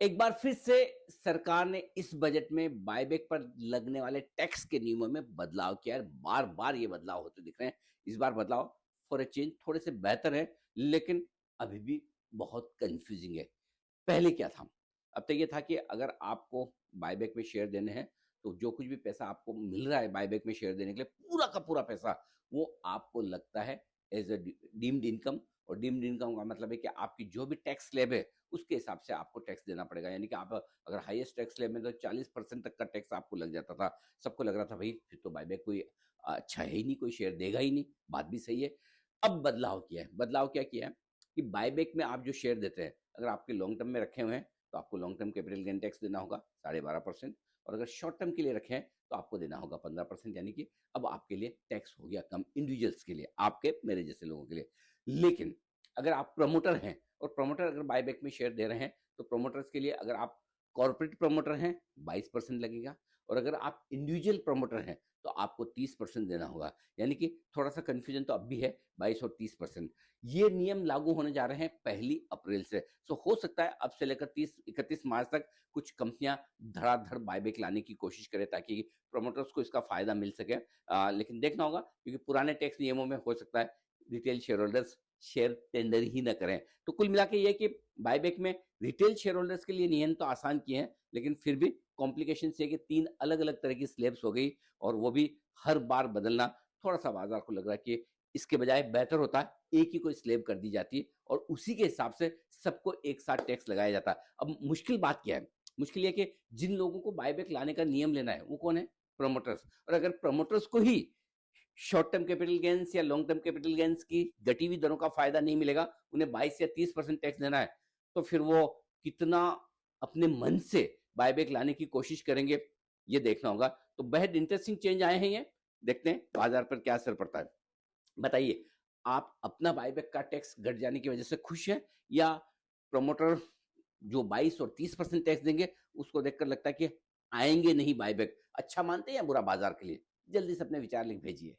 एक बार फिर से सरकार ने इस बजट में बायबैक पर लगने वाले टैक्स के नियमों में बदलाव किया है। बार-बार ये बदलाव होते दिख रहे हैं। इस बार बदलाव फॉर अ चेंज थोड़े से बेहतर है, लेकिन अभी भी बहुत कन्फ्यूजिंग है। पहले क्या था? अब तो ये था कि अगर आपको बायबैक में शेयर देने हैं, तो जो कुछ भी पैसा आपको मिल रहा है बायबैक में शेयर देने के लिए, पूरा का पूरा पैसा, वो आपको लगता है एज़ अ डीम्ड इनकम। और डीम्ड इनकम का मतलब है कि आपकी जो भी टैक्स स्लैब है, उसके हिसाब से आपको टैक्स देना पड़ेगा। यानी कि आप अगर हाईएस्ट टैक्स स्लैब में तो 40% तक का टैक्स आपको लग जाता था। सबको लग रहा था भई फिर तो बायबैक कोई अच्छा है ही नहीं, कोई शेयर देगा ही नहीं, बात भी सही है। अब बदलाव किया है, बदलाव क्या किया है कि बायबैक में आप जो शेयर देते हैं, अगर आपके लॉन्ग टर्म में रखे हुए हैं, तो आपको long term capital gain tax देना होगा 12.5%। और अगर शॉर्ट टर्म के लिए रखे हैं, तो आपको देना होगा 15%। यानी कि अब आपके लिए टैक्स हो गया कम इंडिविजुअल्स के लिए, आपके मेरे जैसे लोगों के लिए। लेकिन अगर आप प्रमोटर हैं और प्रमोटर अगर बायबैक में शेयर दे रहे हैं, तो प्रमोटर्स के लिए अगर आप कॉर्पोरेट प्रमोटर हैं, 22% लगेगा। और अगर आप इंडिविजुअल प्रमोटर हैं, तो आपको 30% देना होगा। यानी कि थोड़ा-सा कन्फ्यूजन तो अब भी है, 22 और 30%। ये नियम लागू होने जा रहे हैं 1 अप्रैल से। सो हो सकता है अब से लेकर 31 मार्च तक कुछ कंपनियां धड़ाधड़ बायबैक लाने की कोशिश करें, ताकि प्रमोटर्स को इसका फायदा मिल सके। लेकिन देखना होगा, क्योंकि पुराने टैक्स नियमों में हो सकता है retail shareholders share tender ही ना करें। तो कुल मिला के ये है कि बायबैक में रिटेल शेयर होल्डर्स के लिए नियम तो आसान किए हैं, लेकिन फिर भी कॉम्प्लिकेशन ये है कि 3 अलग-अलग तरह की स्लैब्स हो गई, और वो भी हर बार बदलना थोड़ा-सा बाजार को लग रहा है कि इसके बजाय बेहतर होता है एक ही कोई स्लैब कर दी जाती है और उसी के हिसाब से सबको एक साथ टैक्स लगाया जाता है। अब मुश्किल बात क्या है? मुश्किल ये है कि जिन लोगों को बायबैक लाने का नियम लेना है, वो कौन है? प्रमोटर्स। और अगर प्रमोटर्स को ही शॉर्ट टर्म कैपिटल गेन्स या लॉन्ग टर्म कैपिटल गेन्स की घटी हुई दरों का फायदा नहीं मिलेगा, उन्हें 22 या 30% टैक्स देना है, तो फिर वो कितना अपने मन से बायबैक लाने की कोशिश करेंगे, ये देखना होगा। तो बेहद इंटरेस्टिंग चेंज आए हैं ये, देखते हैं बाजार पर क्या असर पड़ता है। बताइए, आप अपना बायबैक का टैक्स घट जाने की वजह से खुश हैं, या प्रमोटर जो 22 और 30% टैक्स देंगे, उसको देखकर लगता है कि आएँगे नहीं बायबैक? अच्छा मानते हैं या बुरा बाजार के लिए? जल्दी से अपने विचार लिख भेजिए।